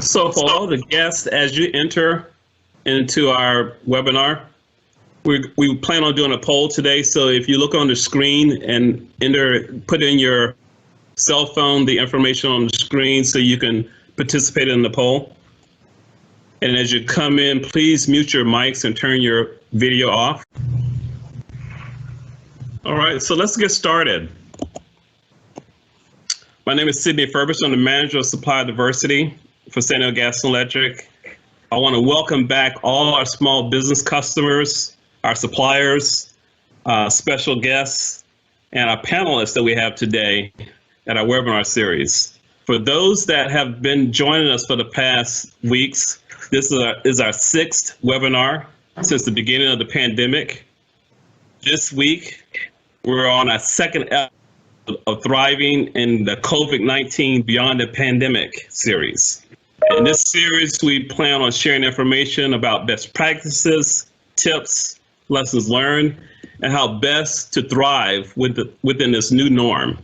So for all the guests, as you enter into our webinar, we plan on doing a poll today. So if you look on the screen and put in your cell phone, the information on the screen so you can participate in the poll. And as you come in, please mute your mics and turn your video off. All right, so let's get started. My name is Sidney Furbis. I'm the manager of supply diversity for San Diego Gas and Electric. I want to welcome back all our small business customers, our suppliers, special guests, and our panelists that we have today at our webinar series. For those that have been joining us for the past weeks, this is our sixth webinar since the beginning of the pandemic. This week, we're on our second episode of Thriving in the COVID-19 Beyond the Pandemic series. In this series, we plan on sharing information about best practices, tips, lessons learned, and how best to thrive within this new norm.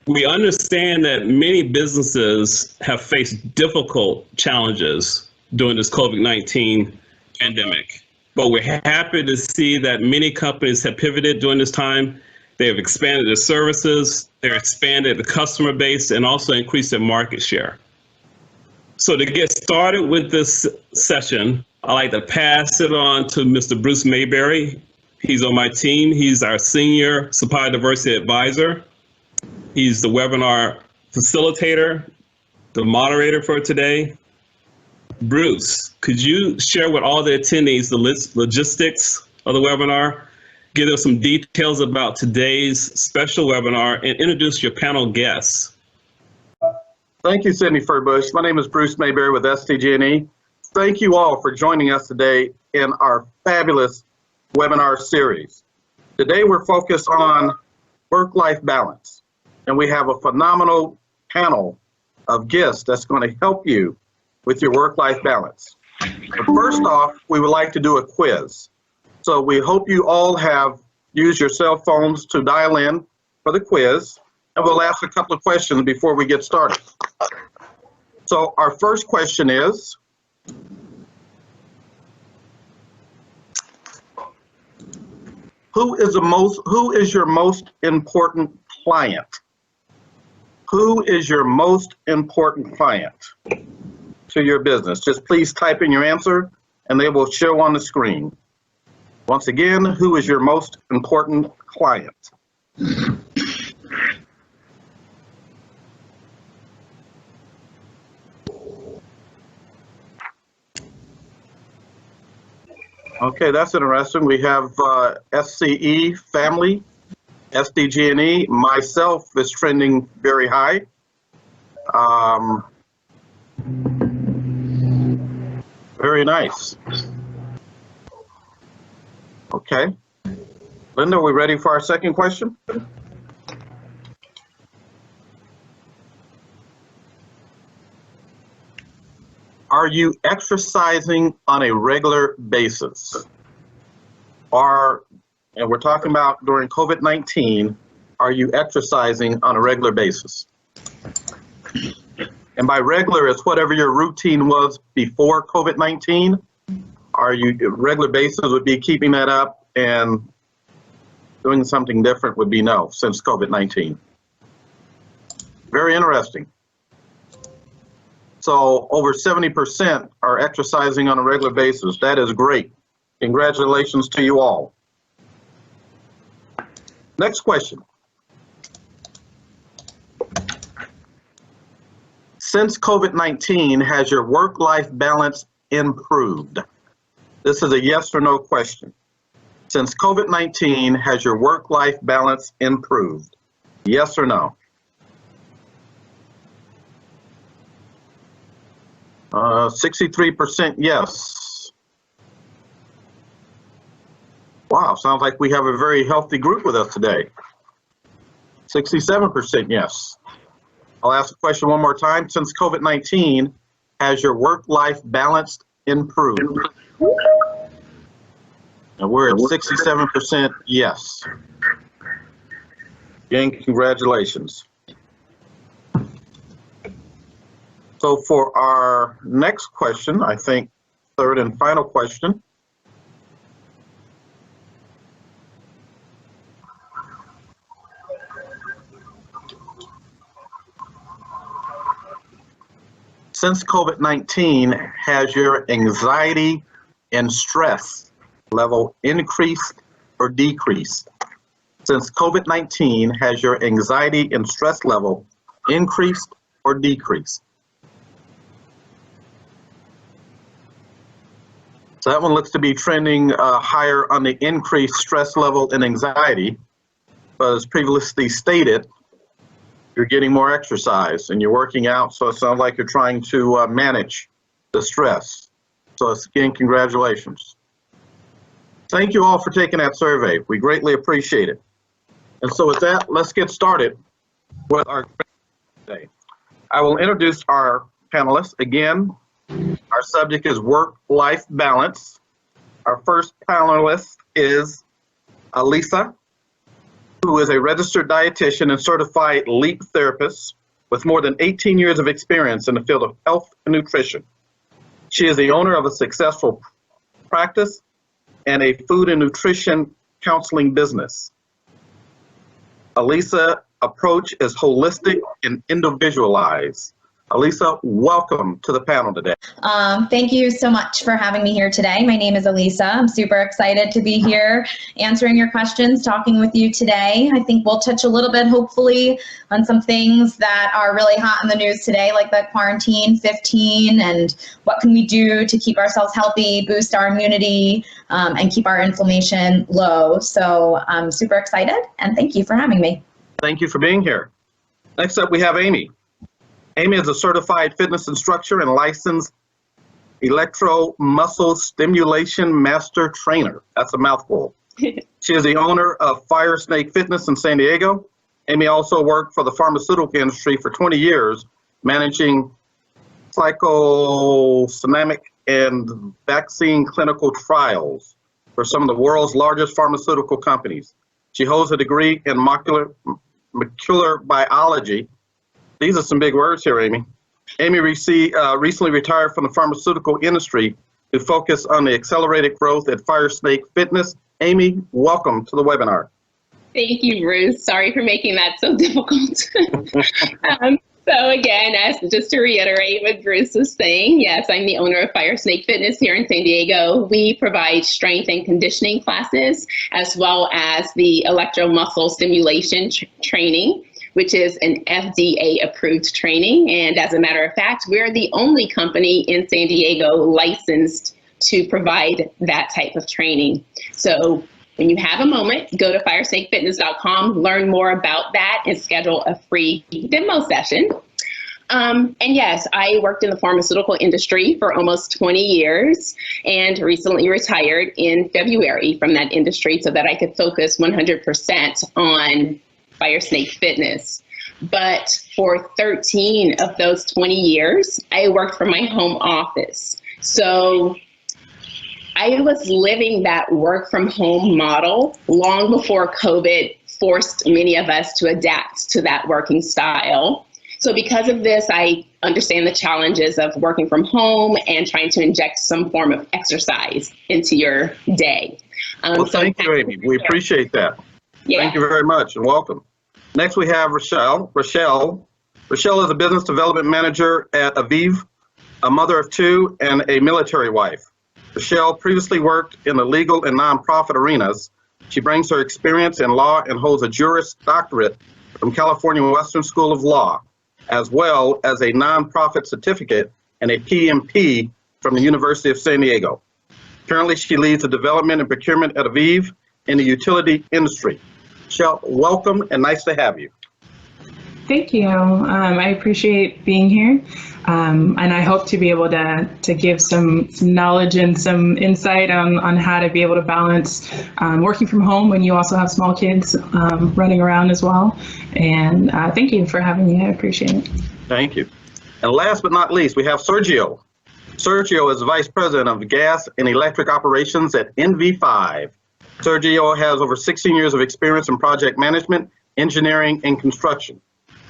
We understand that many businesses have faced difficult challenges during this COVID-19 pandemic, but we're happy to see that many companies have pivoted during this time. They have expanded their services, they've expanded the customer base, and also increased their market share. So to get started with this session, I'd like to pass it on to Mr. Bruce Mayberry. He's on my team. He's our Senior Supply Diversity Advisor. He's the webinar facilitator, the moderator for today. Bruce, could you share with all the attendees the logistics of the webinar, give us some details about today's special webinar, and introduce your panel guests? Thank you, Sidney Furbis. My name is Bruce Mayberry with SDG&E. Thank you all for joining us today in our fabulous webinar series. Today we're focused on work-life balance, and we have a phenomenal panel of guests that's going to help you with your work-life balance. But first off, we would like to do a quiz. So we hope you all have used your cell phones to dial in for the quiz, and we'll ask a couple of questions before we get started. So our first question is, who is your most important client? Who is your most important client to your business? Just please type in your answer and they will show on the screen. Once again, who is your most important client? Okay, that's interesting. We have SCE family, SDG&E. Myself is trending very high. Very nice. Okay. Linda, are we ready for our second question? Are you exercising on a regular basis? And we're talking about during COVID-19, are you exercising on a regular basis? And by regular, it's whatever your routine was before COVID-19. Regular basis would be keeping that up, and doing something different would be no, since COVID-19. Very interesting. So over 70% are exercising on a regular basis. That is great. Congratulations to you all. Next question. Since COVID-19, has your work-life balance improved? This is a yes or no question. Since COVID-19, has your work-life balance improved? Yes or no? 63% yes. Wow, sounds like we have a very healthy group with us today. 67% yes. I'll ask the question one more time. Since COVID-19, has your work-life balance improved? And we're at 67% yes. Again, congratulations. So for our next question, I think third and final question. Since COVID-19, has your anxiety and stress level increased or decreased? Since COVID-19, has your anxiety and stress level increased or decreased? So that one looks to be trending higher on the increased stress level and anxiety. But as previously stated, you're getting more exercise and you're working out, so it sounds like you're trying to manage the stress. So again, congratulations. Thank you all for taking that survey. We greatly appreciate it. And so with that, let's get started with our today. I will introduce our panelists. Again, our subject is work-life balance. Our first panelist is Alisa, who is a registered dietitian and certified LEAP therapist with more than 18 years of experience in the field of health and nutrition. She is the owner of a successful practice and a food and nutrition counseling business. Alisa's approach is holistic and individualized. Alisa, welcome to the panel today. Thank you so much for having me here today. My name is Alisa. I'm super excited to be here answering your questions, talking with you today. I think we'll touch a little bit, hopefully, on some things that are really hot in the news today, like the quarantine 15 and what can we do to keep ourselves healthy, boost our immunity, and keep our inflammation low. So I'm super excited, and thank you for having me. Thank you for being here. Next up, we have Amy. Amy is a certified fitness instructor and licensed electro-muscle stimulation master trainer. That's a mouthful. She is the owner of Fire Snake Fitness in San Diego. Amy also worked for the pharmaceutical industry for 20 years, managing psychodynamic and vaccine clinical trials for some of the world's largest pharmaceutical companies. She holds a degree in molecular biology. These are some big words here, Amy. Amy recently retired from the pharmaceutical industry to focus on the accelerated growth at Fire Snake Fitness. Amy, welcome to the webinar. Thank you, Bruce. Sorry for making that so difficult. So again, just to reiterate what Bruce was saying, yes, I'm the owner of Fire Snake Fitness here in San Diego. We provide strength and conditioning classes, as well as the electromuscle stimulation training, which is an FDA-approved training. And as a matter of fact, we're the only company in San Diego licensed to provide that type of training. So when you have a moment, go to firesnakefitness.com, learn more about that, and schedule a free demo session. And yes, I worked in the pharmaceutical industry for almost 20 years and recently retired in February from that industry so that I could focus 100% on Fire Snake Fitness. But for 13 of those 20 years, I worked from my home office. So I was living that work from home model long before COVID forced many of us to adapt to that working style. So because of this, I understand the challenges of working from home and trying to inject some form of exercise into your day. Well, thank you, Amy. We appreciate that. Yeah. Thank you very much and welcome. Next, we have Rochelle. Rochelle is a business development manager at Aviv, a mother of two, and a military wife. Rochelle previously worked in the legal and nonprofit arenas. She brings her experience in law and holds a Juris Doctorate from California Western School of Law, as well as a nonprofit certificate and a PMP from the University of San Diego. Currently, she leads the development and procurement at Aviv in the utility industry. Rochelle, welcome and nice to have you. Thank you. I appreciate being here, and I hope to be able to give some knowledge and some insight on how to be able to balance working from home when you also have small kids running around as well. And thank you for having me. I appreciate it. Thank you. And last but not least, we have Sergio. Sergio is the Vice President of Gas and Electric Operations at NV5. Sergio has over 16 years of experience in project management, engineering, and construction.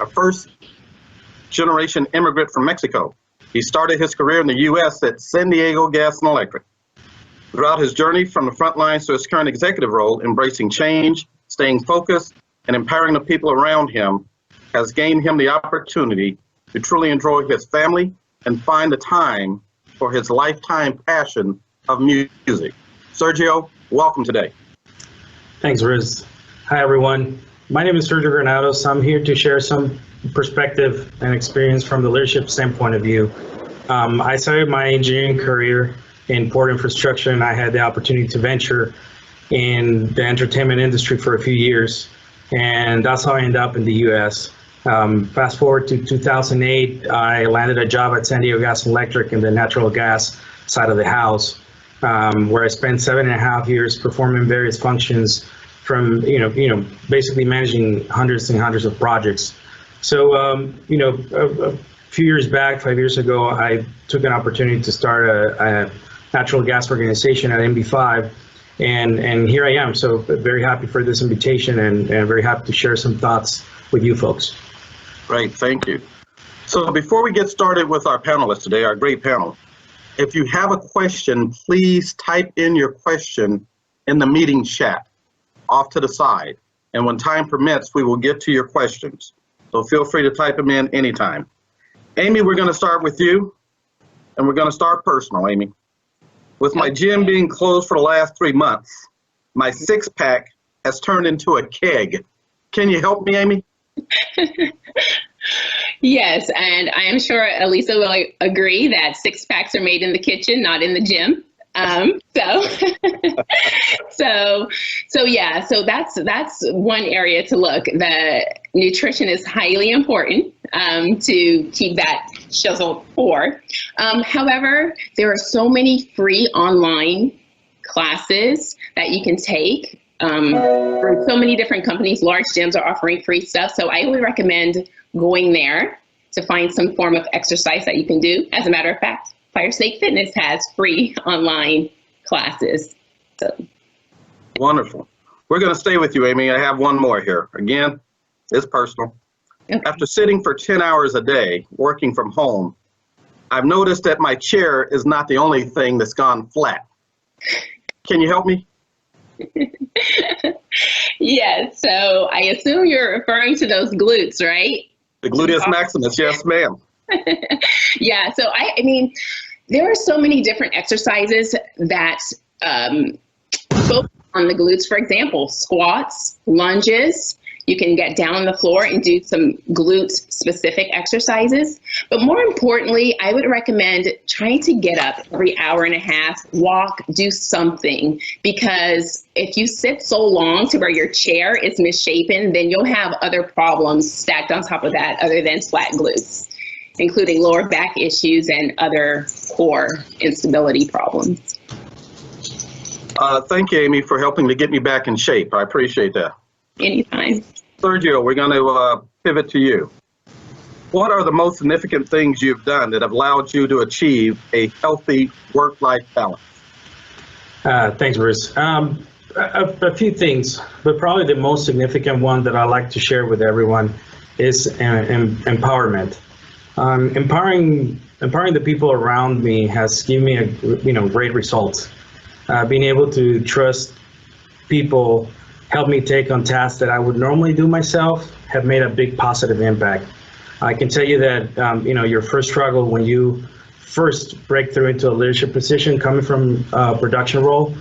A first-generation immigrant from Mexico, He started his career in the U.S. at San Diego Gas and Electric. Throughout his journey from the front lines to his current executive role, embracing change, staying focused, and empowering the people around him has gained him the opportunity to truly enjoy his family and find the time for his lifetime passion of music. Sergio, welcome today. Thanks, Riz. Hi, everyone. My name is Sergio Renato. So I'm here to share some perspective and experience from the leadership standpoint of view. I started my engineering career in port infrastructure, and I had the opportunity to venture in the entertainment industry for a few years, and that's how I ended up in the U.S. Fast forward to 2008, I landed a job at San Diego Gas and Electric in the natural gas side of the house, where I spent 7.5 years performing various functions from, basically managing hundreds and hundreds of projects. So, a few years back, 5 years ago, I took an opportunity to start a natural gas organization at MB5, and here I am. So very happy for this invitation and very happy to share some thoughts with you folks. Great, thank you. So before we get started with our panelists today, our great panel, if you have a question, please type in your question in the meeting chat off to the side. And when time permits, we will get to your questions. So feel free to type them in anytime. Amy, we're going to start with you, and we're going to start personal, Amy. With my gym being closed for the last 3 months, my six-pack has turned into a keg. Can you help me, Amy? Yes, and I am sure Elisa will agree that six-packs are made in the kitchen, not in the gym. So that's one area to look. The nutrition is highly important to keep that chisel poor. However, there are so many free online classes that you can take. For so many different companies, large gyms are offering free stuff. So I would recommend going there to find some form of exercise that you can do. As a matter of fact, Fire Snake Fitness has free online classes. So. Wonderful. We're going to stay with you, Amy. I have one more here. Again, it's personal. Okay. After sitting for 10 hours a day, working from home, I've noticed that my chair is not the only thing that's gone flat. Can you help me? Yes, so I assume you're referring to those glutes, right? The gluteus maximus, yes, ma'am. Yeah, so I mean, there are so many different exercises that focus on the glutes. For example, squats, lunges. You can get down on the floor and do some glute-specific exercises. But more importantly, I would recommend trying to get up every hour and a half, walk, do something. Because if you sit so long to where your chair is misshapen, then you'll have other problems stacked on top of that other than flat glutes, including lower back issues and other core instability problems. Thank you, Amy, for helping to get me back in shape. I appreciate that. Anytime. Sergio, we're going to pivot to you. What are the most significant things you've done that have allowed you to achieve a healthy work-life balance? Thanks, Bruce. A few things, but probably the most significant one that I like to share with everyone is empowerment. Empowering the people around me has given me great results. Being able to trust people, help me take on tasks that I would normally do myself, have made a big positive impact. I can tell you that your first struggle when you first break through into a leadership position coming from a production role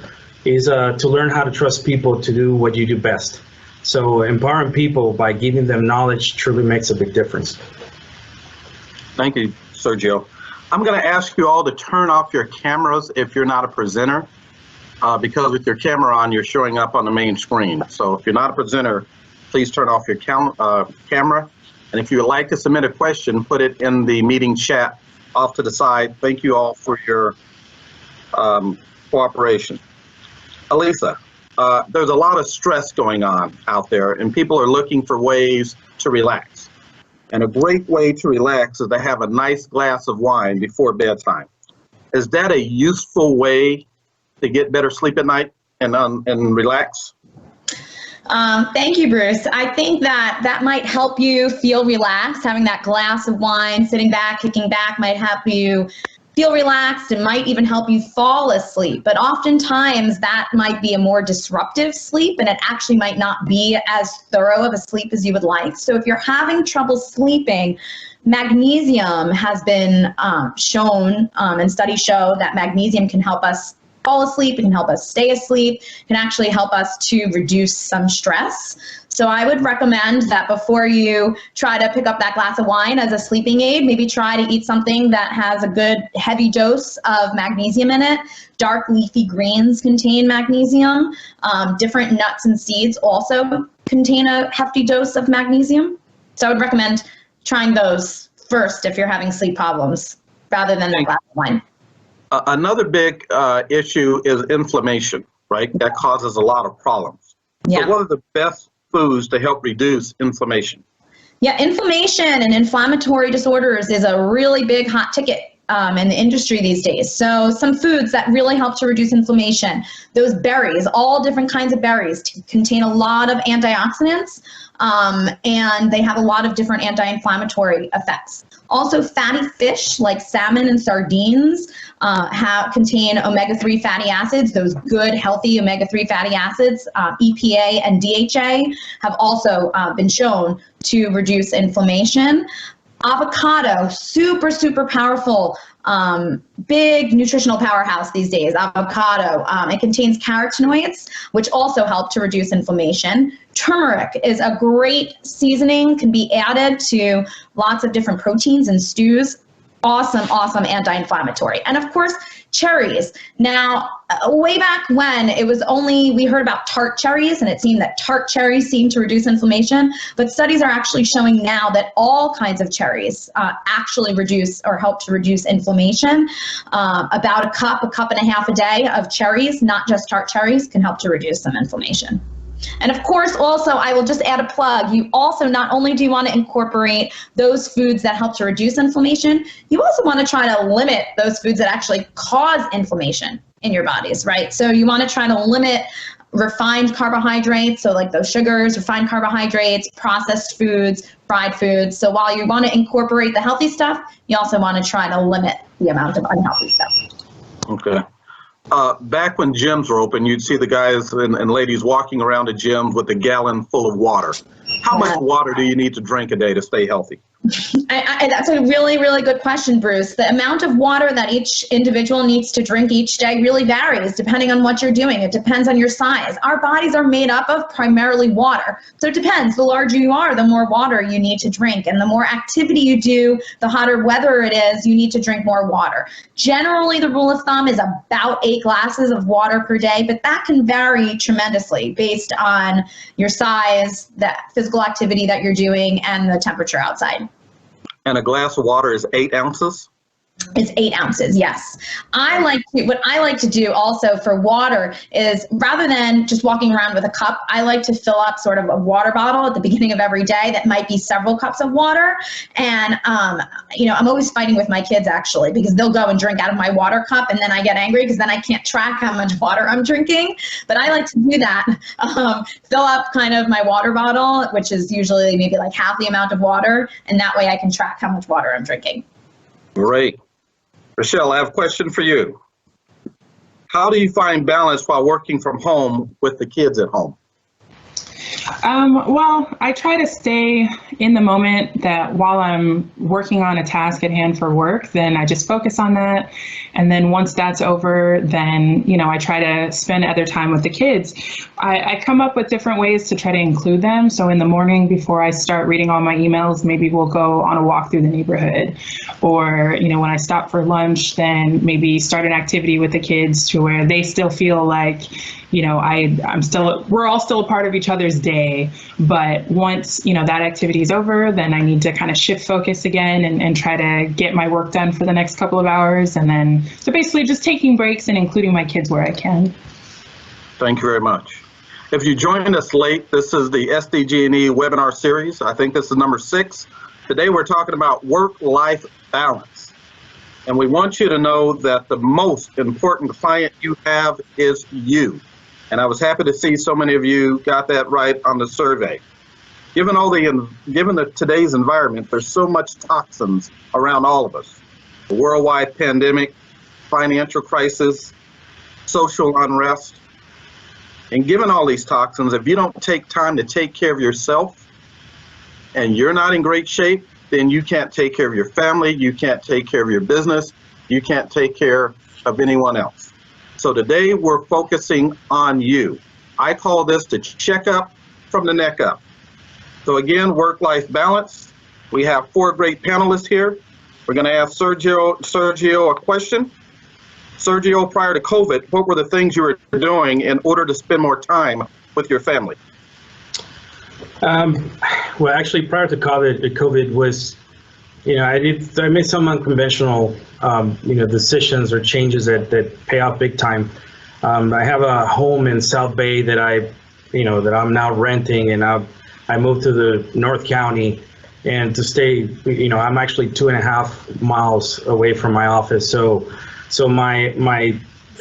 is to learn how to trust people to do what you do best. So empowering people by giving them knowledge truly makes a big difference. Thank you, Sergio. I'm going to ask you all to turn off your cameras if you're not a presenter, because with your camera on, you're showing up on the main screen. So if you're not a presenter, please turn off your camera. And if you would like to submit a question, put it in the meeting chat off to the side. Thank you all for your cooperation. Elisa, there's a lot of stress going on out there, and people are looking for ways to relax. And a great way to relax is to have a nice glass of wine before bedtime. Is that a useful way to get better sleep at night and relax? Thank you, Bruce. I think that might help you feel relaxed. Having that glass of wine, sitting back, kicking back might help you feel relaxed. It might even help you fall asleep. But oftentimes that might be a more disruptive sleep, and it actually might not be as thorough of a sleep as you would like. So if you're having trouble sleeping, magnesium has been shown, and studies show that magnesium can help us fall asleep, it can help us stay asleep, it can actually help us to reduce some stress. So I would recommend that before you try to pick up that glass of wine as a sleeping aid, maybe try to eat something that has a good heavy dose of magnesium in it. Dark leafy greens contain magnesium. Different nuts and seeds also contain a hefty dose of magnesium. So I would recommend trying those first if you're having sleep problems rather than a glass of wine. Another big issue is inflammation, right? That causes a lot of problems. Yeah. So what are the best foods to help reduce inflammation? Yeah, inflammation and inflammatory disorders is a really big hot ticket in the industry these days. So some foods that really help to reduce inflammation, those berries, all different kinds of berries contain a lot of antioxidants, and they have a lot of different anti-inflammatory effects. Also, fatty fish like salmon and sardines contain omega-3 fatty acids. Those good, healthy omega-3 fatty acids, EPA and DHA, have also been shown to reduce inflammation. Avocado, super, super powerful, big nutritional powerhouse these days, avocado. It contains carotenoids, which also help to reduce inflammation. Turmeric is a great seasoning, can be added to lots of different proteins and stews. Awesome, awesome anti-inflammatory. And of course, cherries. Now, way back when, it was only, we heard about tart cherries, and it seemed that tart cherries seem to reduce inflammation, but studies are actually showing now that all kinds of cherries actually reduce or help to reduce inflammation. About a cup and a half a day of cherries, not just tart cherries, can help to reduce some inflammation. And of course, also, I will just add a plug. You also, not only do you want to incorporate those foods that help to reduce inflammation, you also want to try to limit those foods that actually cause inflammation in your bodies, right? So you want to try to limit refined carbohydrates, so like those sugars, refined carbohydrates, processed foods, fried foods. So while you want to incorporate the healthy stuff, you also want to try to limit the amount of unhealthy stuff. Okay. Back when gyms were open, you'd see the guys and ladies walking around the gym with a gallon full of water. How much water do you need to drink a day to stay healthy? That's a really, really good question, Bruce. The amount of water that each individual needs to drink each day really varies depending on what you're doing. It depends on your size. Our bodies are made up of primarily water. So it depends. The larger you are, the more water you need to drink. And the more activity you do, the hotter weather it is, you need to drink more water. Generally, the rule of thumb is about 8 glasses of water per day, but that can vary tremendously based on your size, the physical activity that you're doing, and the temperature outside. And a glass of water is 8 ounces? It's 8 ounces, yes. What I like to do also for water is, rather than just walking around with a cup, I like to fill up sort of a water bottle at the beginning of every day that might be several cups of water. And, I'm always fighting with my kids, actually, because they'll go and drink out of my water cup, and then I get angry because then I can't track how much water I'm drinking. But I like to do that, fill up kind of my water bottle, which is usually maybe like half the amount of water, and that way I can track how much water I'm drinking. Great. Rochelle, I have a question for you. How do you find balance while working from home with the kids at home? Well, I try to stay in the moment, that while I'm working on a task at hand for work, then I just focus on that. And then once that's over, then, I try to spend other time with the kids. I come up with different ways to try to include them. So in the morning, before I start reading all my emails, maybe we'll go on a walk through the neighborhood. Or, when I stop for lunch, then maybe start an activity with the kids to where they still feel like, we're all still a part of each other's day. But once, that activity is over, then I need to kind of shift focus again and try to get my work done for the next couple of hours. And then, so basically just taking breaks and including my kids where I can. Thank you very much. If you joined us late, this is the SDG&E webinar series. I think this is number 6. Today we're talking about work-life balance. And we want you to know that the most important client you have is you. And I was happy to see so many of you got that right on the survey. Given today's environment, there's so much toxins around all of us. The worldwide pandemic, financial crisis, social unrest. And given all these toxins, if you don't take time to take care of yourself and you're not in great shape, then you can't take care of your family, you can't take care of your business, you can't take care of anyone else. So today we're focusing on you. I call this the checkup from the neck up. So again, work-life balance. We have 4 great panelists here. We're going to ask Sergio a question. Sergio, prior to COVID, what were the things you were doing in order to spend more time with your family? Well, actually, prior to COVID was, I made some unconventional, decisions or changes that pay off big time. I have a home in South Bay that that I'm now renting, and I moved to the North County, and to stay, I'm actually 2.5 miles away from my office. So my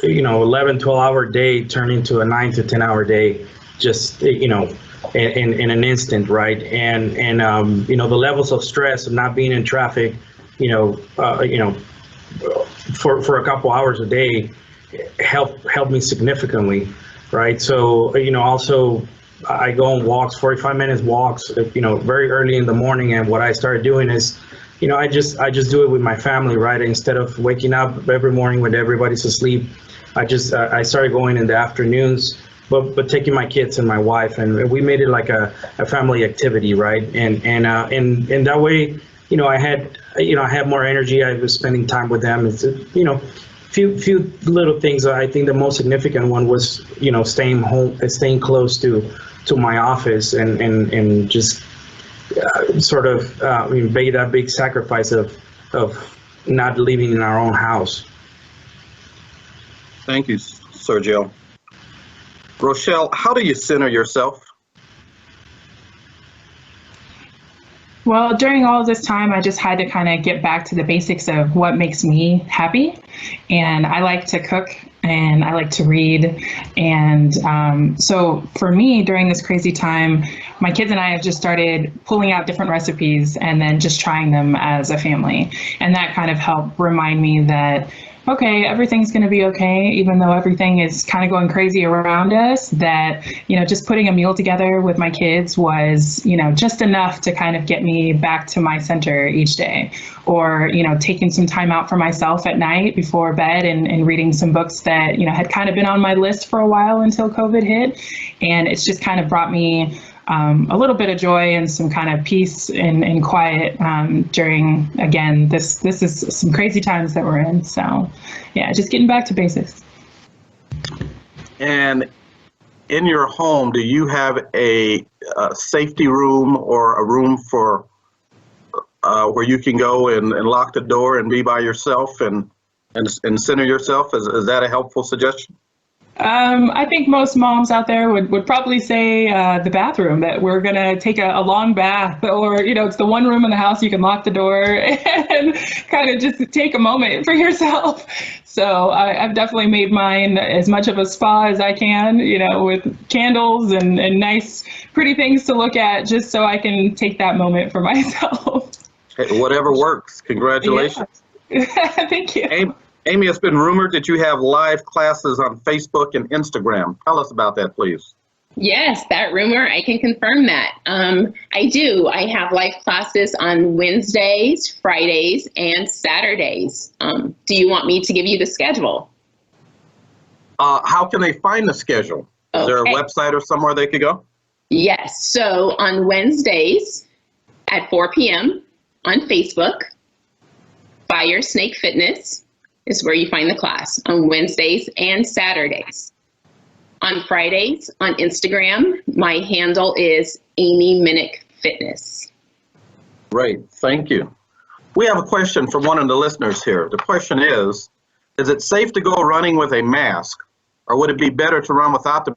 11, 12-hour day turned into a 9 to 10-hour day, just, in an instant, right? And the levels of stress of not being in traffic, for a couple hours a day helped me significantly, right? So, also I go on walks, 45 minutes walks, very early in the morning. And what I started doing is, I just do it with my family, right? Instead of waking up every morning when everybody's asleep, I started going in the afternoons, but taking my kids and my wife, and we made it like a family activity, right? And that way, I had more energy. I was spending time with them. It's few little things. I think the most significant one was staying home, staying close to my office, and just sort of made that big sacrifice of not living in our own house. Thank you, Sergio. Rochelle, how do you center yourself? Well, during all of this time, I just had to kind of get back to the basics of what makes me happy. And I like to cook and I like to read. And so for me, during this crazy time, my kids and I have just started pulling out different recipes and then just trying them as a family. And that kind of helped remind me that, okay, everything's going to be okay, even though everything is kind of going crazy around us, that, just putting a meal together with my kids was, just enough to kind of get me back to my center each day. Or, taking some time out for myself at night before bed and reading some books that, had kind of been on my list for a while until COVID hit. And it's just kind of brought me a little bit of joy and some kind of peace and quiet during, again, this is some crazy times that we're in. So yeah, just getting back to basics. And in your home, do you have a safety room or a room for where you can go and lock the door and be by yourself and center yourself? Is that a helpful suggestion? I think most moms out there would probably say the bathroom, that we're going to take a long bath, or, it's the one room in the house you can lock the door and kind of just take a moment for yourself. So I've definitely made mine as much of a spa as I can, with candles and nice, pretty things to look at, just so I can take that moment for myself. Hey, whatever works. Congratulations. Yeah. Thank you. Amy, it's been rumored that you have live classes on Facebook and Instagram. Tell us about that, please. Yes, that rumor, I can confirm that. I do. I have live classes on Wednesdays, Fridays, and Saturdays. Do you want me to give you the schedule? How can they find the schedule? Is there a website or somewhere they could go? Yes. So on Wednesdays at 4 p.m. on Facebook, Fire Snake Fitness is where you find the class on Wednesdays and Saturdays. On Fridays on Instagram, my handle is Amy Minnick Fitness. Great, thank you. We have a question from one of the listeners here. The question is it safe to go running with a mask, or would it be better to run without the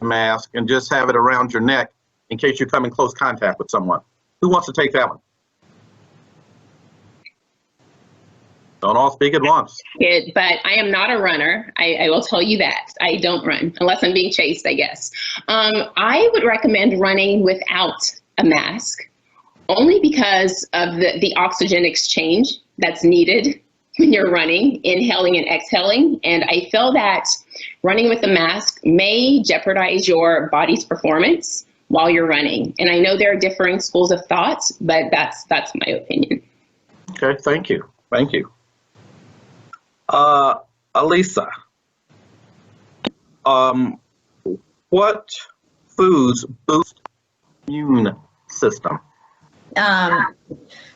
mask and just have it around your neck in case you come in close contact with someone? Who wants to take that one? Don't all speak at once. But I am not a runner. I will tell you that. I don't run unless I'm being chased, I guess. I would recommend running without a mask, only because of the oxygen exchange that's needed when you're running, inhaling and exhaling. And I feel that running with a mask may jeopardize your body's performance while you're running. And I know there are differing schools of thought, but that's my opinion. Okay, thank you. Thank you. Alisa, what foods boost immune system?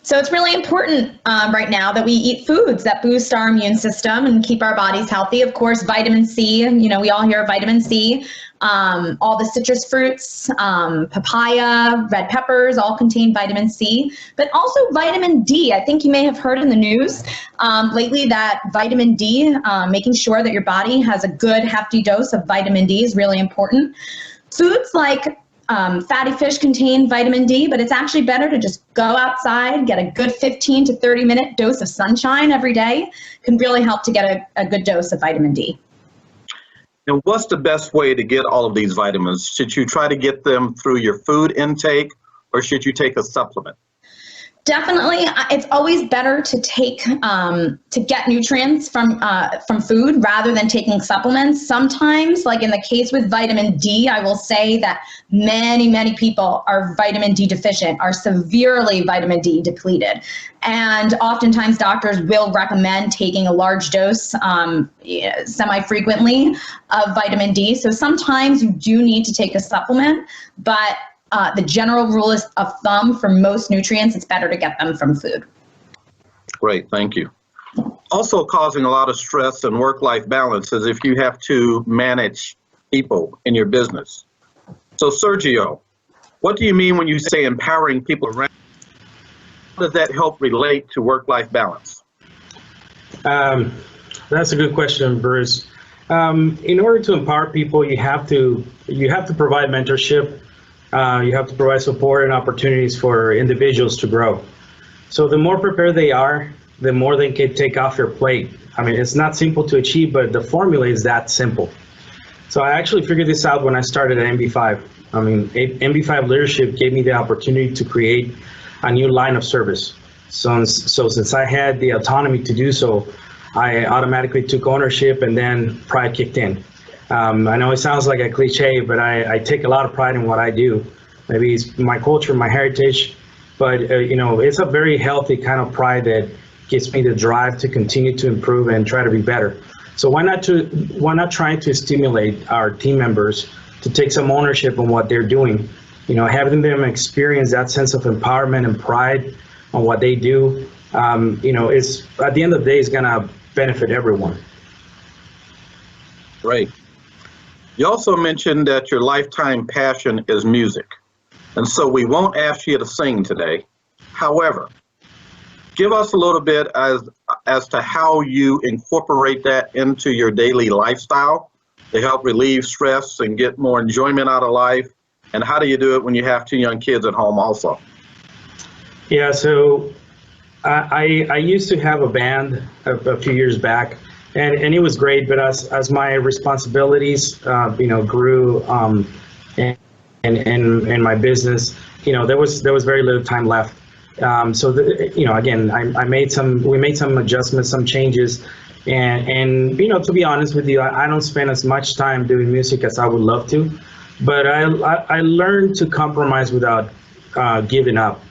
So it's really important right now that we eat foods that boost our immune system and keep our bodies healthy. Of course, vitamin C, we all hear of vitamin C. All the citrus fruits, papaya, red peppers all contain vitamin C, but also vitamin D. I think you may have heard in the news lately that vitamin D, making sure that your body has a good hefty dose of vitamin D is really important. Foods like fatty fish contain vitamin D, but it's actually better to just go outside, get a good 15 to 30 minute dose of sunshine every day. Can really help to get a good dose of vitamin D. And what's the best way to get all of these vitamins? Should you try to get them through your food intake, or should you take a supplement? Definitely, it's always better to take to get nutrients from food rather than taking supplements. Sometimes, like in the case with vitamin D, I will say that many people are vitamin D deficient, are severely vitamin D depleted, and oftentimes doctors will recommend taking a large dose semi-frequently of vitamin D. So sometimes you do need to take a supplement, but the general rule of thumb for most nutrients, it's better to get them from food. Great, thank you. Also causing a lot of stress and work-life balance is if you have to manage people in your business. So Sergio, what do you mean when you say empowering people around? How does that help relate to work-life balance? That's a good question, Bruce. In order to empower people, you have to provide mentorship. You have to provide support and opportunities for individuals to grow. So the more prepared they are, the more they can take off your plate. I mean, it's not simple to achieve, but the formula is that simple. So I actually figured this out when I started at MB5. I mean, MB5 leadership gave me the opportunity to create a new line of service. So since I had the autonomy to do so, I automatically took ownership, and then pride kicked in. I know it sounds like a cliche, but I take a lot of pride in what I do. Maybe it's my culture, my heritage, but it's a very healthy kind of pride that gives me the drive to continue to improve and try to be better. So why not try to stimulate our team members to take some ownership on what they're doing? Having them experience that sense of empowerment and pride on what they do. It's at the end of the day, it's gonna benefit everyone. Great. You also mentioned that your lifetime passion is music, and so we won't ask you to sing today. However, give us a little bit as to how you incorporate that into your daily lifestyle to help relieve stress and get more enjoyment out of life, and how do you do it when you have 2 young kids at home also? Yeah, so I used to have a band a few years back. And it was great, but as my responsibilities, grew, and my business, there was very little time left. Again, we made some adjustments, some changes, and to be honest with you, I don't spend as much time doing music as I would love to, but I learned to compromise without giving up.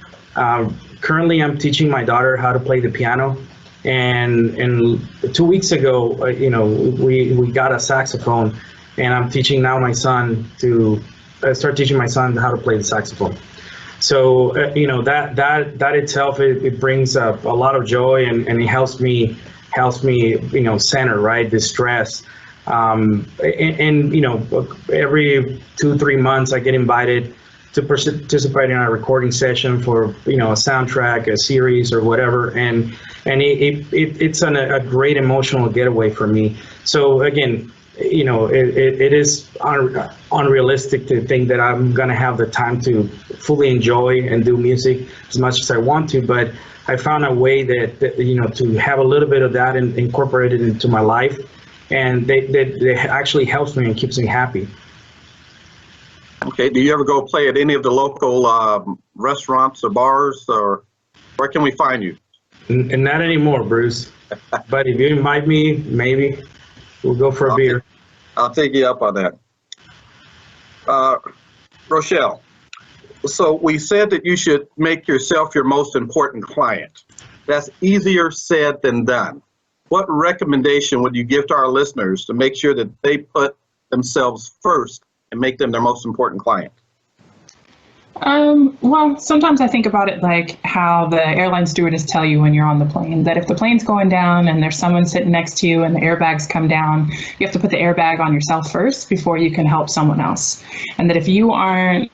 Currently, I'm teaching my daughter how to play the piano. And 2 weeks ago, we got a saxophone, and I'm teaching now my son start teaching my son how to play the saxophone. So that itself, it brings up a lot of joy, and it helps me center, right, the stress. Every 2-3 months I get invited to participate in a recording session for a soundtrack, a series, or whatever, and it's a great emotional getaway for me. So again, it is unrealistic to think that I'm gonna have the time to fully enjoy and do music as much as I want to, but I found a way that to have a little bit of that and incorporate it into my life, and they actually helps me and keeps me happy. Okay. Do you ever go play at any of the local restaurants or bars, or where can we find you? And not anymore, Bruce. But if you invite me, maybe we'll go for a beer. I'll take you up on that. Rochelle, so we said that you should make yourself your most important client. That's easier said than done. What recommendation would you give to our listeners to make sure that they put themselves first and make them their most important client? Well, sometimes I think about it like how the airline stewardess tell you when you're on the plane, that if the plane's going down and there's someone sitting next to you and the airbags come down, you have to put the airbag on yourself first before you can help someone else. And that if you aren't,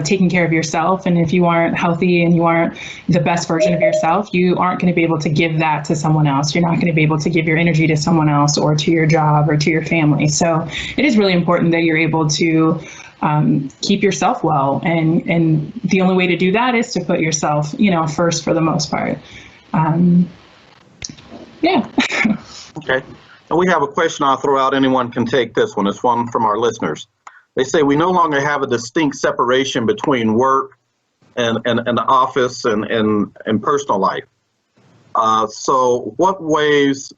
taking care of yourself, and if you aren't healthy and you aren't the best version of yourself, you aren't going to be able to give that to someone else. You're not going to be able to give your energy to someone else or to your job or to your family. So it is really important that you're able to keep yourself well, and the only way to do that is to put yourself, first for the most part. Yeah. Okay. And we have a question I'll throw out. Anyone can take this one. It's one from our listeners. They say we no longer have a distinct separation between work and the office and personal life. So what ways?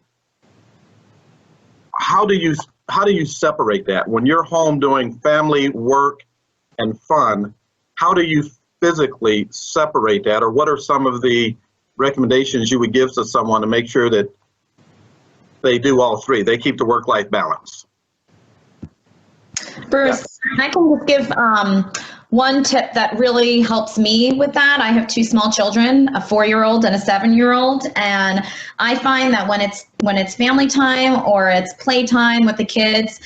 How do you separate that when you're home doing family, work, and fun? How do you physically separate that, or what are some of the recommendations you would give to someone to make sure that they do all three? They keep the work-life balance. Bruce, I can just give one tip that really helps me with that. I have two small children, a 4-year-old and a 7-year-old, and I find that when it's family time or it's playtime with the kids,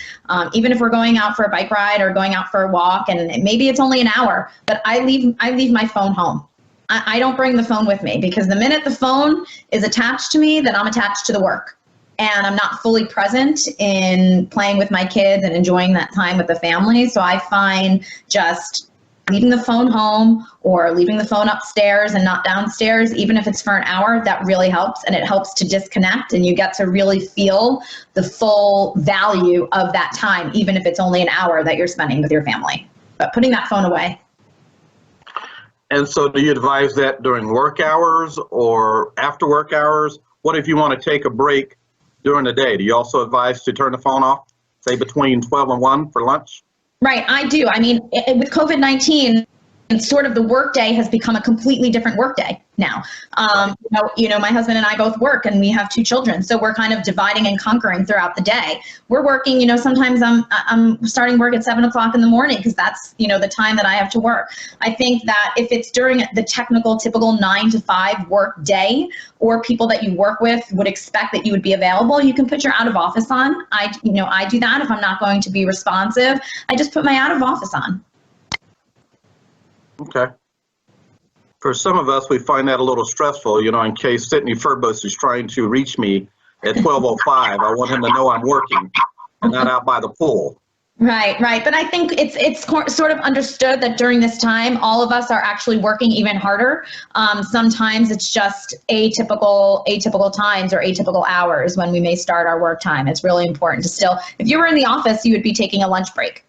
even if we're going out for a bike ride or going out for a walk, and maybe it's only an hour, but I leave my phone home. I don't bring the phone with me, because the minute the phone is attached to me, then I'm attached to the work. And I'm not fully present in playing with my kids and enjoying that time with the family. So I find just leaving the phone home or leaving the phone upstairs and not downstairs, even if it's for an hour, that really helps. And it helps to disconnect, and you get to really feel the full value of that time, even if it's only an hour that you're spending with your family. But putting that phone away. And so do you advise that during work hours or after work hours? What if you want to take a break during the day? Do you also advise to turn the phone off, say between 12 and 1 for lunch? Right, I do. I mean, with COVID-19, sort of the workday has become a completely different workday now. My husband and I both work, and we have 2 children, so we're kind of dividing and conquering throughout the day. We're working, sometimes I'm starting work at 7 o'clock in the morning, because that's, the time that I have to work. I think that if it's during the typical 9 to 5 work day, or people that you work with would expect that you would be available, you can put your out of office on. I do that if I'm not going to be responsive. I just put my out of office on. Okay. For some of us, we find that a little stressful, in case Sidney Furbus is trying to reach me at 12:05. I want him to know I'm working, not out by the pool. Right. But I think it's sort of understood that during this time, all of us are actually working even harder. Sometimes it's just atypical times or atypical hours when we may start our work time. It's really important to still, if you were in the office, you would be taking a lunch break.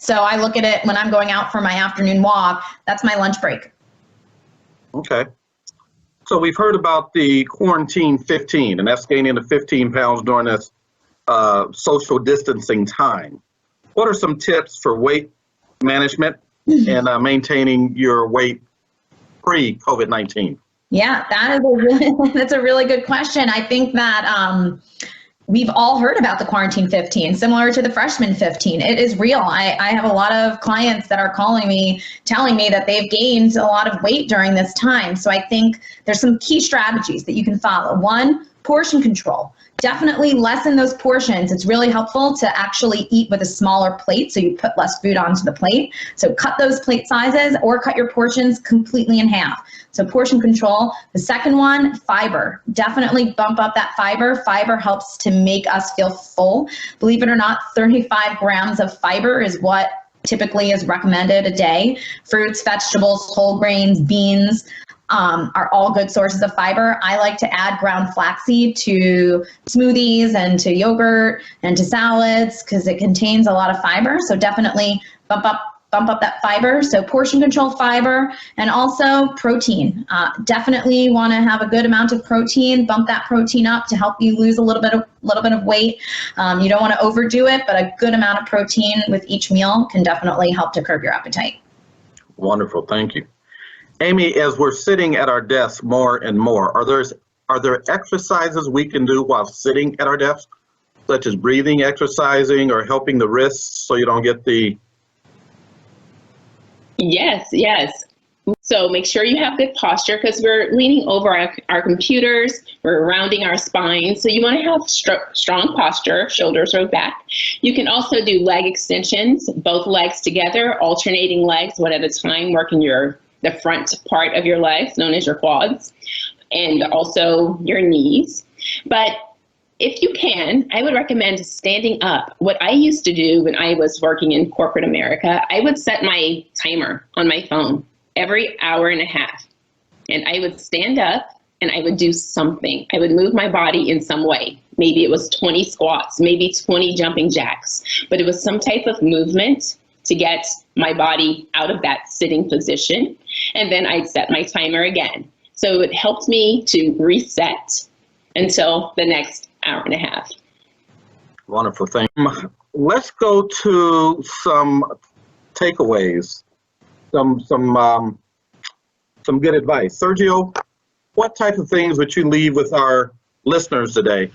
So I look at it when I'm going out for my afternoon walk, that's my lunch break. Okay. So we've heard about the quarantine 15, and that's gaining the 15 pounds during this social distancing time. What are some tips for weight management and maintaining your weight pre-COVID-19? Yeah, that's a really good question. I think that we've all heard about the quarantine 15, similar to the freshman 15. It is real. I have a lot of clients that are calling me, telling me that they've gained a lot of weight during this time. So I think there's some key strategies that you can follow. One, portion control. Definitely lessen those portions. It's really helpful to actually eat with a smaller plate, so you put less food onto the plate. So cut those plate sizes or cut your portions completely in half. So portion control. The second one, fiber. Definitely bump up that fiber. Fiber helps to make us feel full. Believe it or not, 35 grams of fiber is what typically is recommended a day. Fruits, vegetables, whole grains, beans. are all good sources of fiber. I like to add ground flaxseed to smoothies and to yogurt and to salads because it contains a lot of fiber. So definitely bump up that fiber. So portion control fiber, and also protein. Definitely want to have a good amount of protein. Bump that protein up to help you lose a little bit of weight. You don't want to overdo it, but a good amount of protein with each meal can definitely help to curb your appetite. Wonderful, thank you. Amy, as we're sitting at our desks more and more, are there exercises we can do while sitting at our desk, such as breathing, exercising, or helping the wrists so you don't get the... Yes. So make sure you have good posture because we're leaning over our computers, we're rounding our spine. So you want to have strong posture, shoulders or back. You can also do leg extensions, both legs together, alternating legs one at a time, working the front part of your legs, known as your quads, and also your knees. But if you can, I would recommend standing up. What I used to do when I was working in corporate America, I would set my timer on my phone every hour and a half. And I would stand up and I would do something. I would move my body in some way. Maybe it was 20 squats, maybe 20 jumping jacks, but it was some type of movement to get my body out of that sitting position. And then I'd set my timer again. So it helped me to reset until the next hour and a half. Wonderful, thank you. Let's go to some takeaways, some good advice. Sergio, what type of things would you leave with our listeners today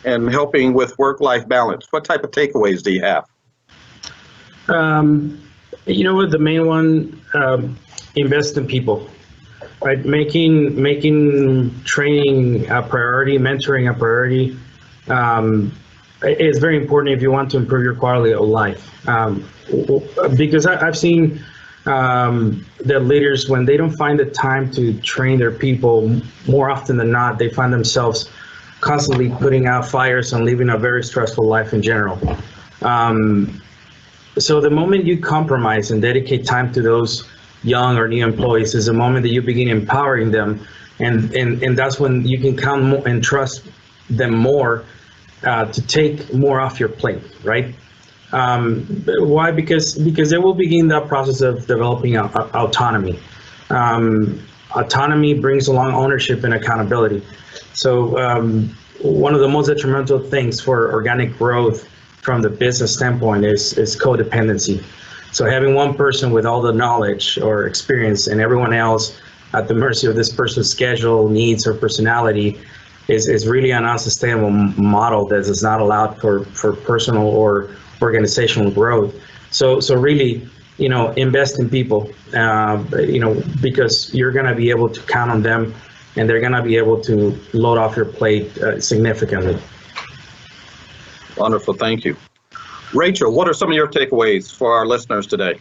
and helping with work-life balance? What type of takeaways do you have? You know what, the main one, invest in people, right? Making training a priority, mentoring a priority, is very important if you want to improve your quality of life. Because I've seen that leaders, when they don't find the time to train their people, more often than not, they find themselves constantly putting out fires and living a very stressful life in general. So the moment you compromise and dedicate time to those young or new employees is the moment that you begin empowering them, and that's when you can count and trust them more to take more off your plate, right? Why? Because they will begin that process of developing autonomy. Autonomy brings along ownership and accountability. So one of the most detrimental things for organic growth from the business standpoint is codependency. So having one person with all the knowledge or experience and everyone else at the mercy of this person's schedule, needs, or personality is really an unsustainable model that is not allowed for personal or organizational growth. So really, invest in people, because you're going to be able to count on them and they're going to be able to load off your plate significantly. Wonderful, thank you. Rachel, what are some of your takeaways for our listeners today?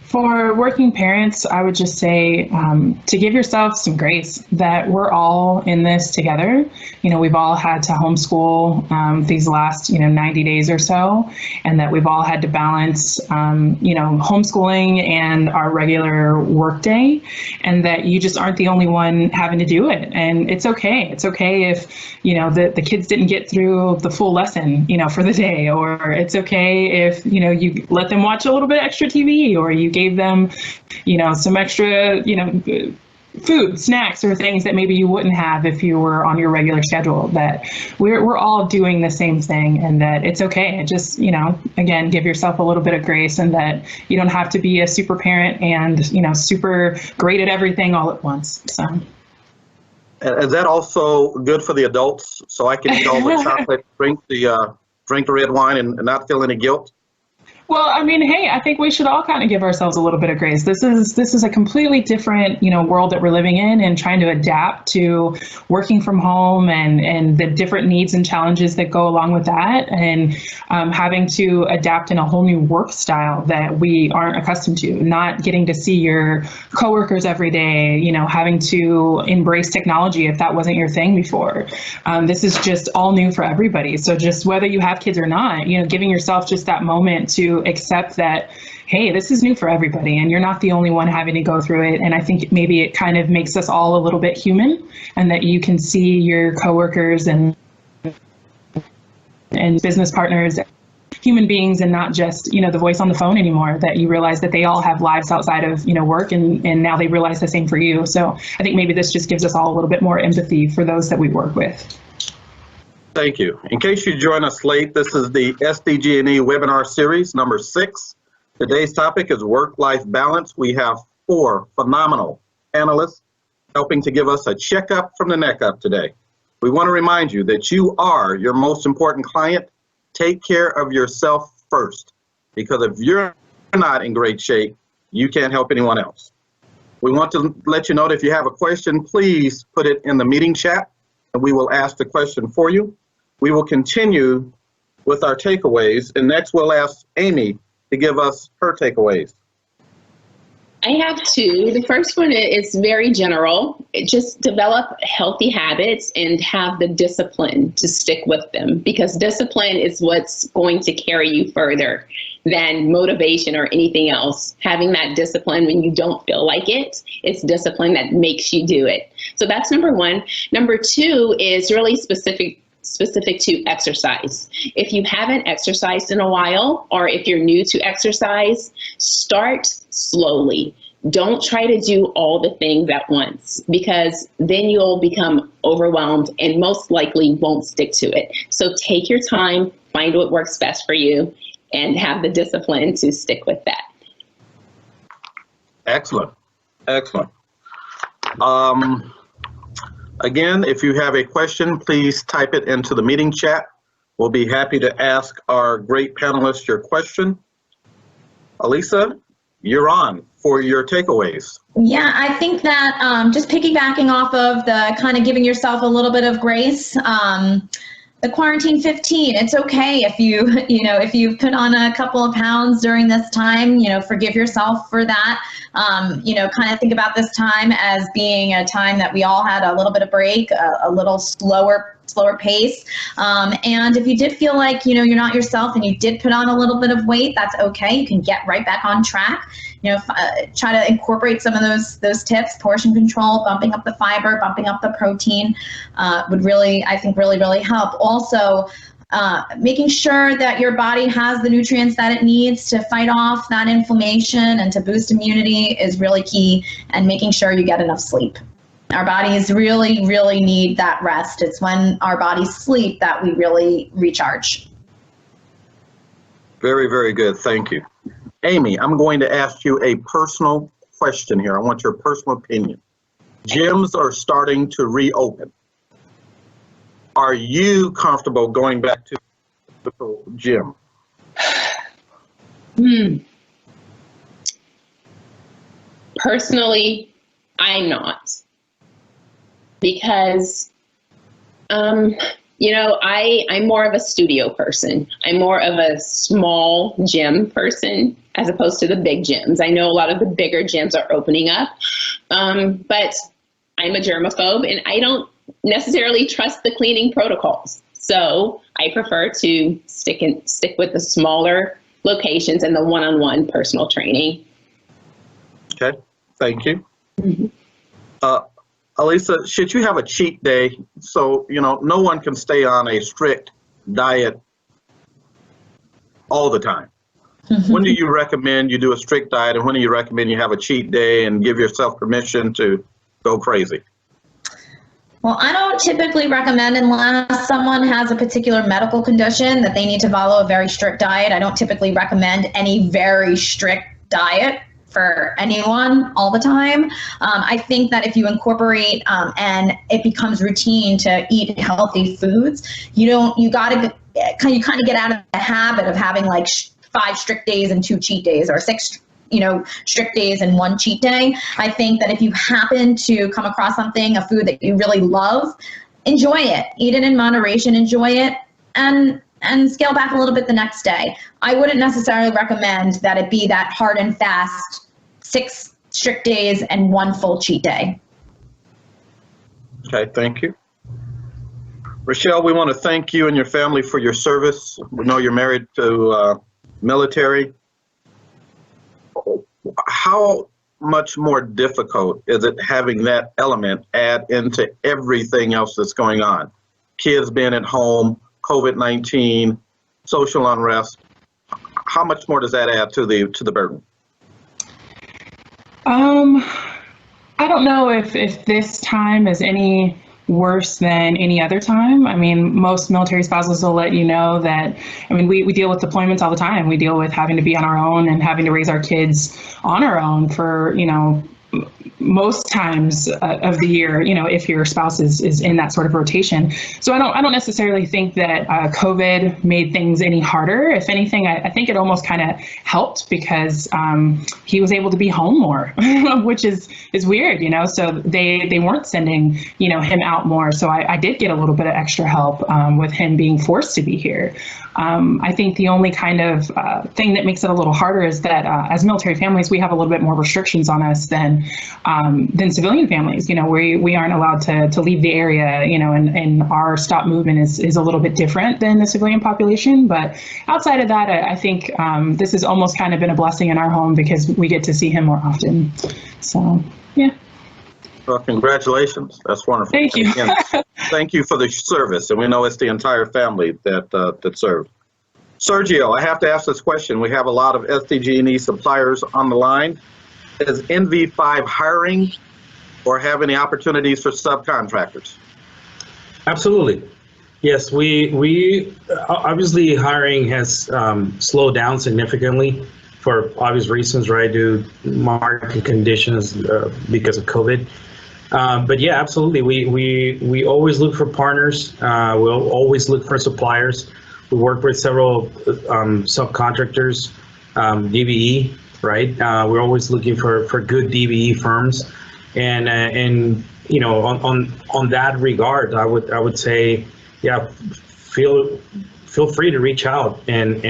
For working parents, I would just say to give yourself some grace that we're all in this together. We've all had to homeschool these last, 90 days or so, and that we've all had to balance, homeschooling and our regular workday, and that you just aren't the only one having to do it. And it's okay. It's okay if, the kids didn't get through the full lesson, for the day, or it's okay if, you let them watch a little bit extra TV, or you gave them, some extra, food, snacks, or things that maybe you wouldn't have if you were on your regular schedule. That we're all doing the same thing, and that it's okay. Just, again, give yourself a little bit of grace, and that you don't have to be a super parent and, super great at everything all at once. So. Is that also good for the adults? So I can eat all the chocolate, drink the red wine, and not feel any guilt? Well, hey, I think we should all kind of give ourselves a little bit of grace. This is a completely different, world that we're living in, and trying to adapt to working from home and the different needs and challenges that go along with that, and having to adapt in a whole new work style that we aren't accustomed to, not getting to see your coworkers every day, having to embrace technology if that wasn't your thing before. This is just all new for everybody. So just whether you have kids or not, giving yourself just that moment to to accept that, hey, this is new for everybody and you're not the only one having to go through it. And I think maybe it kind of makes us all a little bit human, and that you can see your coworkers and business partners, human beings, and not just, the voice on the phone anymore, that you realize that they all have lives outside of, work, and now they realize the same for you. So I think maybe this just gives us all a little bit more empathy for those that we work with. Thank you. In case you join us late, this is the SDG&E webinar series number 6. Today's topic is work-life balance. We have 4 phenomenal panelists helping to give us a checkup from the neck up today. We want to remind you that you are your most important client. Take care of yourself first, because if you're not in great shape, you can't help anyone else. We want to let you know that if you have a question, please put it in the meeting chat and we will ask the question for you. We will continue with our takeaways, and next we'll ask Amy to give us her takeaways. I have 2. The first one is very general. Just develop healthy habits and have the discipline to stick with them, because discipline is what's going to carry you further than motivation or anything else. Having that discipline when you don't feel like it, it's discipline that makes you do it. So that's number 1. Number 2 is really specific to exercise. If you haven't exercised in a while, or if you're new to exercise, start slowly. Don't try to do all the things at once, because then you'll become overwhelmed and most likely won't stick to it. So take your time, find what works best for you, and have the discipline to stick with that. Excellent. Excellent. Again, if you have a question, please type it into the meeting chat. We'll be happy to ask our great panelists your question. Alisa, you're on for your takeaways. Yeah, I think that just piggybacking off of the kind of giving yourself a little bit of grace, the quarantine 15, it's okay if if you've put on a couple of pounds during this time, forgive yourself for that. Kind of think about this time as being a time that we all had a little bit of break, a little slower pace. And if you did feel like, you're not yourself and you did put on a little bit of weight, that's okay. You can get right back on track. Try to incorporate some of those tips. Portion control, bumping up the fiber, bumping up the protein would really, I think, really help. Also, making sure that your body has the nutrients that it needs to fight off that inflammation and to boost immunity is really key, and making sure you get enough sleep. Our bodies really need that rest. It's when our bodies sleep that we really recharge. Very, very good. Thank you. Amy, I'm going to ask you a personal question here. I want your personal opinion. Gyms are starting to reopen. Are you comfortable going back to the gym? Personally, I'm not. Because, I'm more of a studio person. I'm more of a small gym person as opposed to the big gyms. I know a lot of the bigger gyms are opening up, but I'm a germaphobe and I don't necessarily trust the cleaning protocols. So I prefer to stick with the smaller locations and the one-on-one personal training. Okay, thank you. Alisa, should you have a cheat day? So, no one can stay on a strict diet all the time. When do you recommend you do a strict diet, and when do you recommend you have a cheat day and give yourself permission to go crazy? Well, I don't typically recommend, unless someone has a particular medical condition that they need to follow a very strict diet. I don't typically recommend any very strict diet for anyone all the time. I think that if you incorporate and it becomes routine to eat healthy foods, you kind of get out of the habit of having like 5 strict days and 2 cheat days, or 6 strict days and 1 cheat day. I think that if you happen to come across something, a food that you really love, enjoy it, eat it in moderation, enjoy it, and scale back a little bit the next day. I wouldn't necessarily recommend that it be that hard and fast 6 strict days and 1 full cheat day. Okay, thank you. Rochelle, we want to thank you and your family for your service. We know you're married to military. How much more difficult is it having that element add into everything else that's going on? Kids being at home, COVID-19, social unrest. How much more does that add to the burden? I don't know if this time is any worse than any other time. I mean, most military spouses will let you know that, I mean, we deal with deployments all the time. We deal with having to be on our own and having to raise our kids on our own for, you know, most times of the year, you know, if your spouse is in that sort of rotation. So I don't necessarily think that COVID made things any harder. If anything, I think it almost kind of helped because he was able to be home more, which is weird, you know. So they weren't sending, you know, him out more. So I did get a little bit of extra help with him being forced to be here. I think the only kind of thing that makes it a little harder is that as military families, we have a little bit more restrictions on us than civilian families. You know, we aren't allowed to leave the area, you know, and our stop movement is a little bit different than the civilian population. But outside of that, I think this has almost kind of been a blessing in our home because we get to see him more often. So, yeah. Well, congratulations. That's wonderful. Thank you. Again, thank you for the service. And we know it's the entire family that served. Sergio, I have to ask this question. We have a lot of SDG&E suppliers on the line. Is NV5 hiring or have any opportunities for subcontractors? Absolutely. Yes, we obviously hiring has slowed down significantly for obvious reasons, right? Due to market conditions because of COVID. But yeah, absolutely. We always look for partners. We'll always look for suppliers. We work with several subcontractors, DBE, right? We're always looking for good DBE firms, and you know, on that regard, I would say, yeah, feel free to reach out, and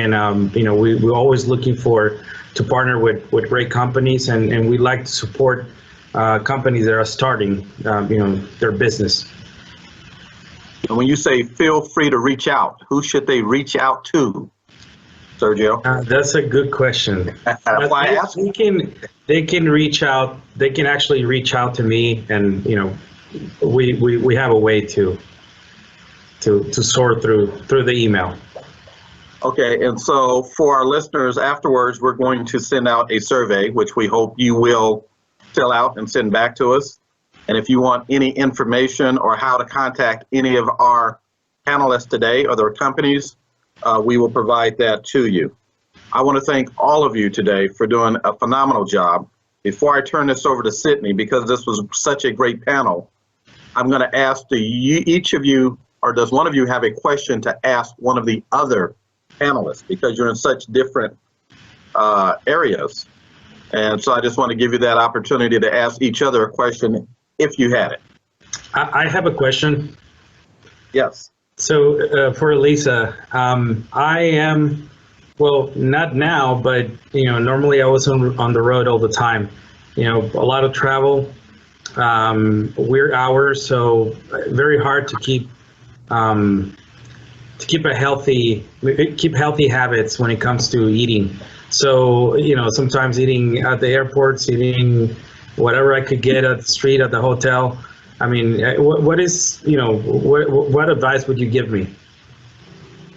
you know, we're always looking to partner with great companies, and we like to support companies that are starting, you know, their business. And when you say feel free to reach out, who should they reach out to, Sergio? That's a good question. That's why I asked. They can reach out. They can actually reach out to me, and you know, we have a way to sort through the email. Okay, and so for our listeners afterwards, we're going to send out a survey, which we hope you will fill out and send back to us. And if you want any information or how to contact any of our panelists today or their companies, we will provide that to you. I want to thank all of you today for doing a phenomenal job. Before I turn this over to Sydney, because this was such a great panel, I'm going to ask each of you, or does one of you have a question to ask one of the other panelists, because you're in such different areas. And so I just want to give you that opportunity to ask each other a question if you had it. I have a question. Yes. So for Elisa, I am, well, not now, but you know, normally I was on the road all the time. You know, a lot of travel, weird hours, so very hard to keep healthy habits when it comes to eating. So, you know, sometimes eating at the airports, eating whatever I could get at the street, at the hotel. I mean, what advice would you give me?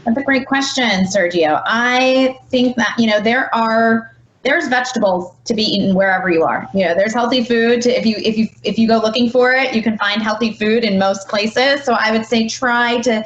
That's a great question, Sergio. I think that, you know, there's vegetables to be eaten wherever you are. You know, there's healthy food. If you go looking for it, you can find healthy food in most places. So I would say try to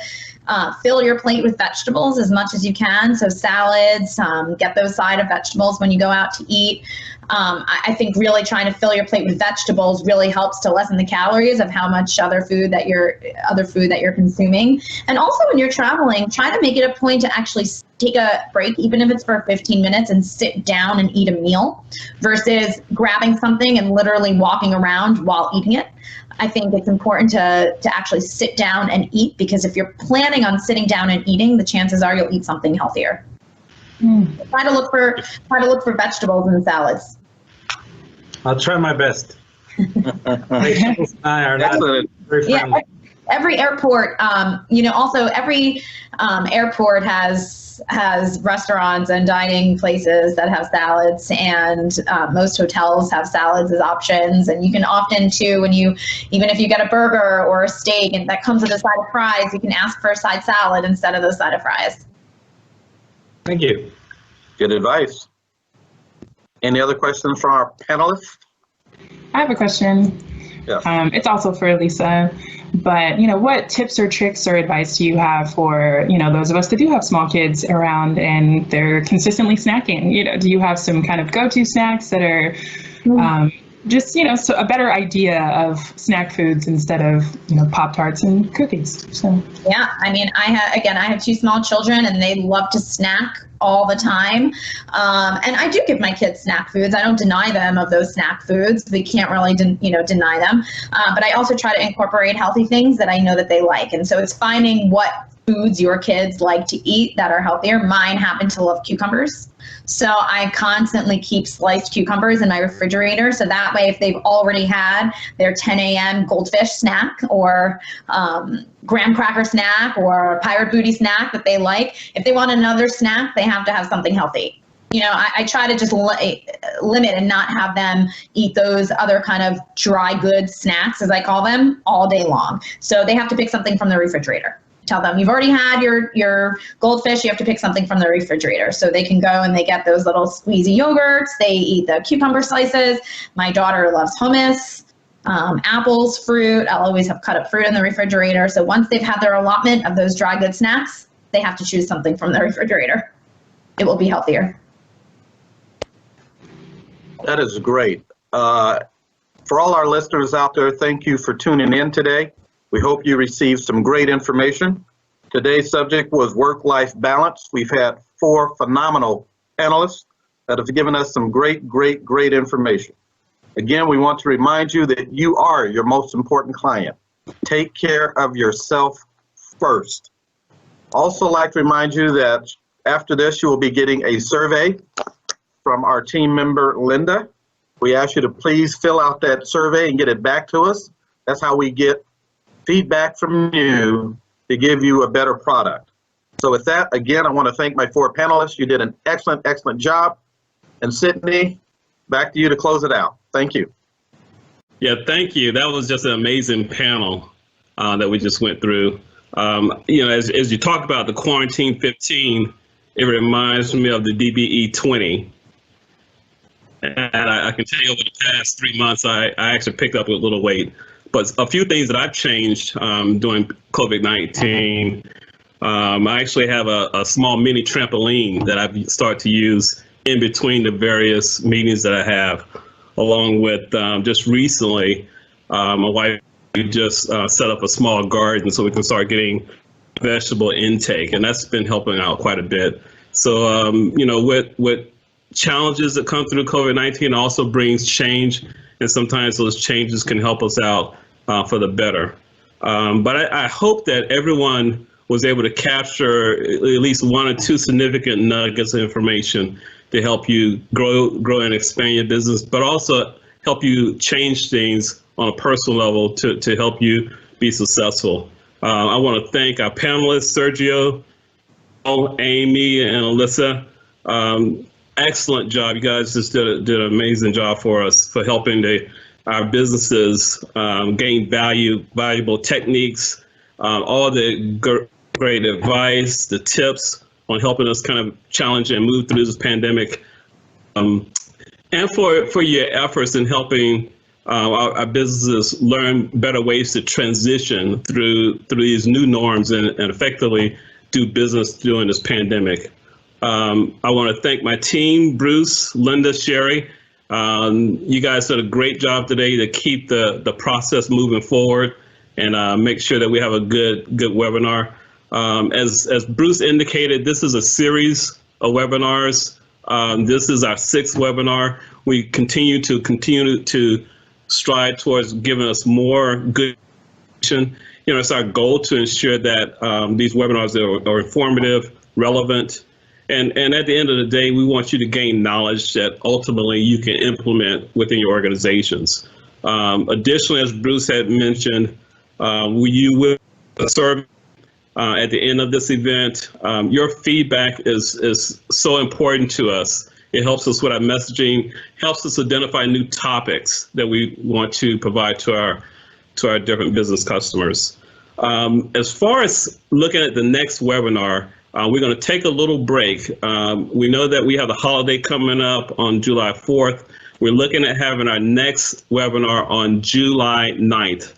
fill your plate with vegetables as much as you can. So salads, get those side of vegetables when you go out to eat. I think really trying to fill your plate with vegetables really helps to lessen the calories of how much other food that you're consuming. And also when you're traveling, try to make it a point to actually take a break, even if it's for 15 minutes, and sit down and eat a meal versus grabbing something and literally walking around while eating it. I think it's important to actually sit down and eat, because if you're planning on sitting down and eating, the chances are you'll eat something healthier. Try to look for vegetables and salads. I'll try my best. Vegetables and I are not very friendly. every airport, also every airport has restaurants and dining places that have salads, and most hotels have salads as options. And you can often too, even if you get a burger or a steak and that comes with a side of fries, you can ask for a side salad instead of the side of fries. Thank you. Good advice. Any other questions from our panelists? I have a question. Yes. It's also for Lisa, but what tips or tricks or advice do you have for those of us that do have small kids around and they're consistently snacking? Do you have some kind of go-to snacks that are just so a better idea of snack foods instead of Pop-Tarts and cookies? So yeah, I have 2 small children and they love to snack all the time. And I do give my kids snack foods. I don't deny them of those snack foods. We can't really, deny them. But I also try to incorporate healthy things that I know that they like. And so it's finding what foods your kids like to eat that are healthier. Mine happen to love cucumbers. So I constantly keep sliced cucumbers in my refrigerator. So that way, if they've already had their 10 a.m. goldfish snack or graham cracker snack or pirate booty snack that they like, if they want another snack, they have to have something healthy. I try to just limit and not have them eat those other kind of dry goods snacks, as I call them, all day long. So they have to pick something from the refrigerator. Tell them you've already had your goldfish, you have to pick something from the refrigerator. So they can go and they get those little squeezy yogurts, they eat the cucumber slices. My daughter loves hummus, apples, fruit. I'll always have cut up fruit in the refrigerator. So once they've had their allotment of those dry good snacks, they have to choose something from the refrigerator. It will be healthier. That is great. For all our listeners out there, thank you for tuning in today. We hope you received some great information. Today's subject was work-life balance. We've had 4 phenomenal panelists that have given us some great information. Again, we want to remind you that you are your most important client. Take care of yourself first. Also like to remind you that after this, you will be getting a survey from our team member, Linda. We ask you to please fill out that survey and get it back to us. That's how we get feedback from you to give you a better product. So with that, again, I want to thank my 4 panelists. You did an excellent job. And Sydney, back to you to close it out. Thank you. Yeah, thank you. That was just an amazing panel that we just went through. As you talk about the quarantine 15, it reminds me of the DBE 20. And I can tell you over the past 3 months, I actually picked up a little weight. But a few things that I've changed during COVID-19, I actually have a small mini trampoline that I've started to use in between the various meetings that I have, along with just recently, my wife just set up a small garden so we can start getting vegetable intake, and that's been helping out quite a bit. So, with challenges that come through COVID-19 also brings change, and sometimes those changes can help us out for the better. But I hope that everyone was able to capture at least 1 or 2 significant nuggets of information to help you grow and expand your business, but also help you change things on a personal level to help you be successful. I want to thank our panelists, Sergio, Amy, and Alyssa. Excellent job. You guys just did an amazing job for us, for helping our businesses gain valuable techniques, all the great advice, the tips on helping us kind of challenge and move through this pandemic, and for your efforts in helping our businesses learn better ways to transition through these new norms and effectively do business during this pandemic. I want to thank my team, Bruce, Linda, Sherry. You guys did a great job today to keep the process moving forward and make sure that we have a good webinar. As Bruce indicated, this is a series of webinars. This is our 6th webinar. We continue to strive towards giving us more good information. It's our goal to ensure that these webinars are informative, relevant, and at the end of the day, we want you to gain knowledge that ultimately you can implement within your organizations. Additionally, as Bruce had mentioned, you will a survey at the end of this event. Your feedback is so important to us. It helps us with our messaging, helps us identify new topics that we want to provide to our different business customers. As far as looking at the next webinar, we're going to take a little break. We know that we have the holiday coming up on July 4th. We're looking at having our next webinar on July 9th.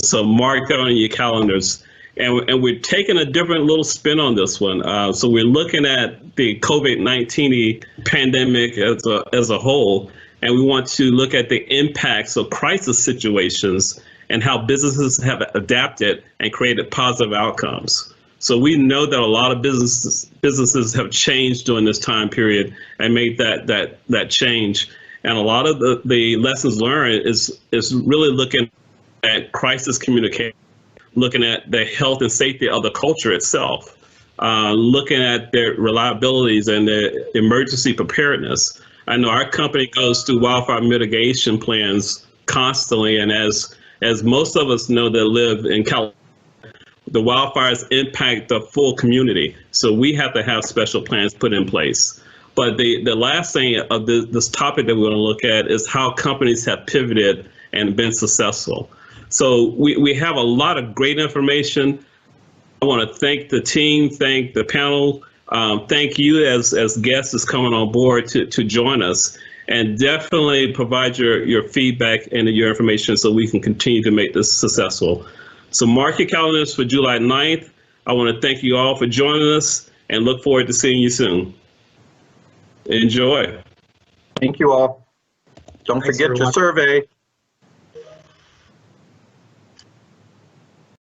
So mark that on your calendars. And we're taking a different little spin on this one. So we're looking at the COVID-19 pandemic as a whole, and we want to look at the impacts of crisis situations and how businesses have adapted and created positive outcomes. So we know that a lot of businesses have changed during this time period and made that change. And a lot of the lessons learned is really looking at crisis communication, looking at the health and safety of the culture itself, looking at their reliabilities and their emergency preparedness. I know our company goes through wildfire mitigation plans constantly, and as most of us know that live in California, the wildfires impact the full community. So we have to have special plans put in place. But the last thing of this topic that we're going to look at is how companies have pivoted and been successful. So we have a lot of great information. I want to thank the team, thank the panel, thank you as guests is coming on board to join us, and definitely provide your feedback and your information so we can continue to make this successful. So mark your calendars for July 9th. I want to thank you all for joining us and look forward to seeing you soon. Enjoy. Thank you all. Don't forget your survey.